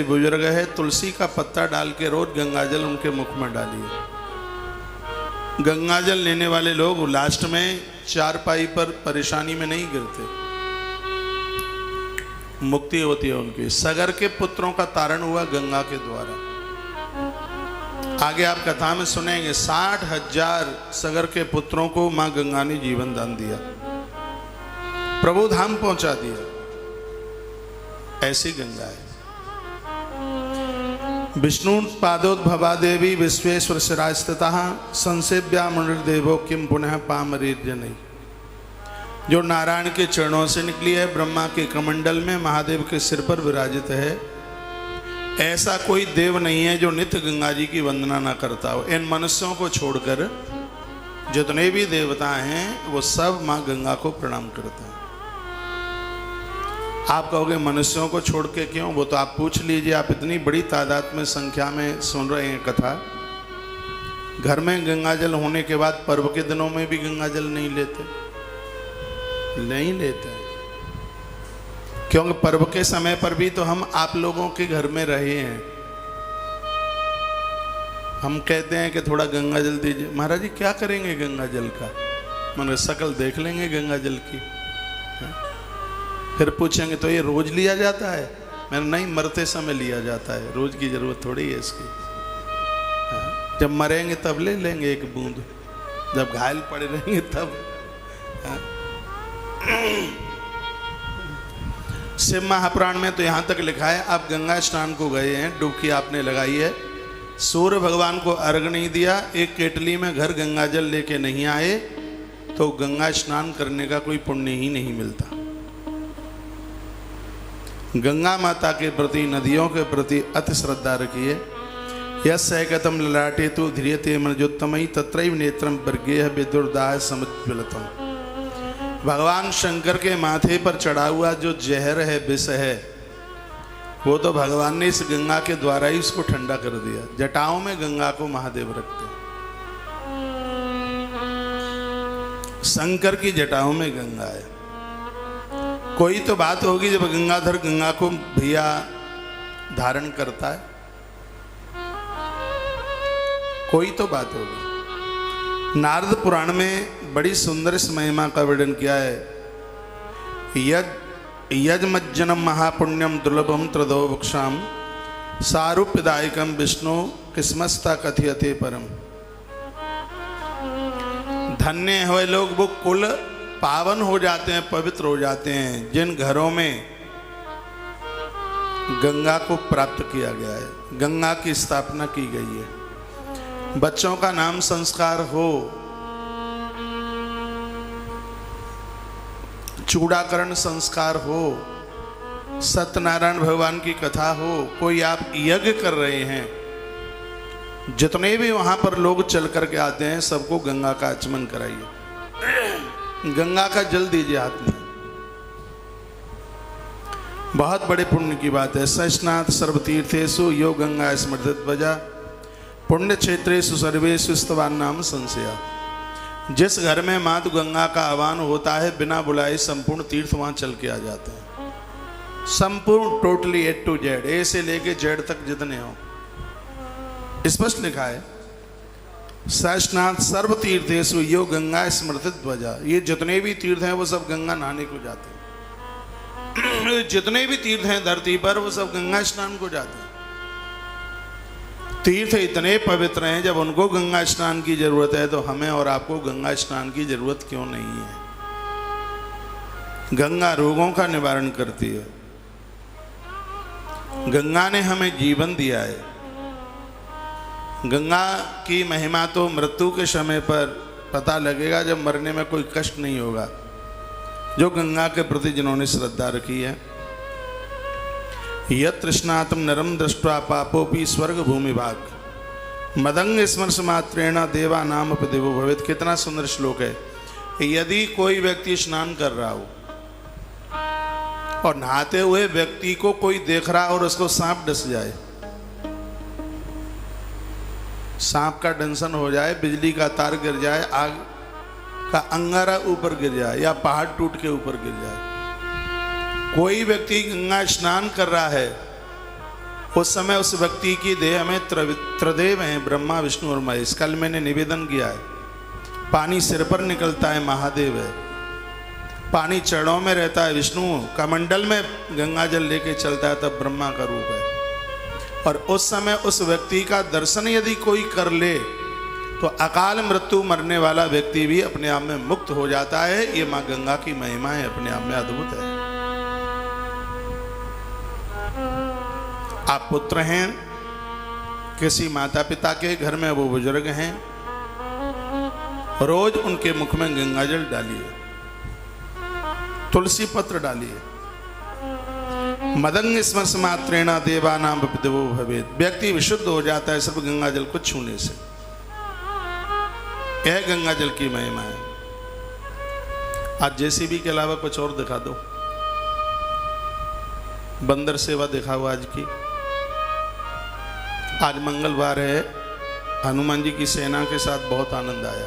बुजुर्ग है, तुलसी का पत्ता डाल के रोज गंगाजल उनके मुख में डालिए। गंगाजल लेने वाले लोग लास्ट में चारपाई पर परेशानी में नहीं गिरते, मुक्ति होती है उनकी। सगर के पुत्रों का तारण हुआ गंगा के द्वारा। आगे आप कथा में सुनेंगे 60,000 सगर के पुत्रों को मां गंगा ने जीवन दान दिया, प्रभु धाम पहुंचा दिया। ऐसी गंगा है। विष्णु पादोद्भवा देवी विश्वेश्वर शिरास्थिता संसेव्या मुनिर्देवो किम पुनः पामरीर्जनई। जो नारायण के चरणों से निकली है, ब्रह्मा के कमंडल में महादेव के सिर पर विराजित है। ऐसा कोई देव नहीं है जो नित्य गंगा जी की वंदना ना करता हो। इन मनुष्यों को छोड़कर जितने भी देवता हैं वो सब मां गंगा को प्रणाम करते हैं। आप कहोगे मनुष्यों को छोड़ के क्यों? वो तो आप पूछ लीजिए। आप इतनी बड़ी तादाद में संख्या में सुन रहे हैं कथा। घर में गंगाजल होने के बाद पर्व के दिनों में भी गंगाजल नहीं लेते, नहीं लेते, क्योंकि पर्व के समय पर भी तो हम आप लोगों के घर में रहे हैं। हम कहते हैं कि थोड़ा गंगाजल दीजिए। महाराज जी क्या करेंगे गंगाजल का? मैंने शकल देख लेंगे गंगाजल की, फिर पूछेंगे तो ये रोज लिया जाता है? मैंने नहीं, मरते समय लिया जाता है, रोज की जरूरत थोड़ी है इसकी। जब मरेंगे तब ले लेंगे एक बूंद, जब घायल पड़े रहेंगे तब। शिव महापुराण में तो यहाँ तक लिखा है, आप गंगा स्नान को गए हैं, डुबकी आपने लगाई है, सूर्य भगवान को अर्घ नहीं दिया, एक केटली में घर गंगाजल लेके नहीं आए, तो गंगा स्नान करने का कोई पुण्य ही नहीं मिलता। गंगा माता के प्रति, नदियों के प्रति अति श्रद्धा रखिए। यस्यैकतं ललाटे तु ध्रियते मनजोत्तमयि तत्रैव नेत्रं वर्गेह विदुर्दाह समुज्ज्वलतम्। भगवान शंकर के माथे पर चढ़ा हुआ जो जहर है, विष है, वो तो भगवान ने इस गंगा के द्वारा ही उसको ठंडा कर दिया। जटाओं में गंगा को महादेव रखते हैं, शंकर की जटाओं में गंगा है। कोई तो बात होगी जब गंगाधर गंगा को भैया धारण करता है, कोई तो बात होगी। नारद पुराण में बड़ी सुंदर इस महिमा का वर्णन किया है। यजमज्जनम महापुण्यम दुर्लभम त्रदो वक्षाम सारूप्यदायकम विष्णु किस्मस्ता कथयते परम। धन्य हुए लोग वो कुल पावन हो जाते हैं, पवित्र हो जाते हैं, जिन घरों में गंगा को प्राप्त किया गया है, गंगा की स्थापना की गई है। बच्चों का नाम संस्कार हो, चूड़ाकरण संस्कार हो, सत्यनारायण भगवान की कथा हो, कोई आप यज्ञ कर रहे हैं, जितने भी वहां पर लोग चल करके आते हैं सबको गंगा का आचमन कराइए, गंगा का जल दीजिए हाथ में। बहुत बड़े पुण्य की बात है। सस्नाथ सर्वतीर्थेषु यो गंगा स्मृतित वजा पुण्य क्षेत्रेषु सर्वेषु स्तवान नाम संशया। जिस घर में मातु गंगा का आह्वान होता है, बिना बुलाए संपूर्ण तीर्थ वहां चल के आ जाते हैं। संपूर्ण, टोटली ए टू जेड, ए से लेके जेड तक जितने हो, स्पष्ट लिखा है सस्नाथ सर्व तीर्थेषु यो गंगा स्मृतित ध्वजा। ये जितने भी तीर्थ हैं वो सब गंगा नहाने को जाते हैं। जितने भी तीर्थ हैं धरती पर वो सब गंगा स्नान को जाते हैं। तीर्थ इतने पवित्र हैं, जब उनको गंगा स्नान की जरूरत है तो हमें और आपको गंगा स्नान की जरूरत क्यों नहीं है? गंगा रोगों का निवारण करती है। गंगा ने हमें जीवन दिया है। गंगा की महिमा तो मृत्यु के समय पर पता लगेगा, जब मरने में कोई कष्ट नहीं होगा। जो गंगा के प्रति जिन्होंने श्रद्धा रखी है, यत् तृष्णातम नरम दृष्ट्वा पापोपि स्वर्ग भूमि भाग मदंग स्मर्श मात्रेण देवा नाम देवो भवेत्। कितना सुंदर श्लोक है। यदि कोई व्यक्ति स्नान कर रहा हो और नहाते हुए व्यक्ति को कोई देख रहा और उसको सांप डस जाए, सांप का दंशन हो जाए, बिजली का तार गिर जाए, आग का अंगारा ऊपर गिर जाए, या पहाड़ टूट के ऊपर गिर जाए, कोई व्यक्ति गंगा स्नान कर रहा है उस समय उस व्यक्ति की देह में त्रिदेव हैं, ब्रह्मा विष्णु और महेश। कल मैंने निवेदन किया है, पानी सिर पर निकलता है महादेव है, पानी चरणों में रहता है विष्णु, कमंडल में गंगा जल लेके चलता है तब ब्रह्मा का रूप है। और उस समय उस व्यक्ति का दर्शन यदि कोई कर ले तो अकाल मृत्यु मरने वाला व्यक्ति भी अपने आप में मुक्त हो जाता है। ये माँ गंगा की महिमा है, अपने आप में अद्भुत है। आप पुत्र हैं किसी माता पिता के घर में, वो बुजुर्ग हैं, रोज उनके मुख में गंगाजल डालिए, तुलसी पत्र डालिए। मदंग स्मर्श मात्रेणा देवानां विदवो भवेत्। व्यक्ति विशुद्ध हो जाता है सिर्फ गंगाजल को छूने से। यह गंगाजल की महिमा है। आज जेसीबी के अलावा कुछ और दिखा दो। बंदर सेवा दिखाओ आज की। आज मंगलवार है, हनुमान जी की सेना के साथ बहुत आनंद आया।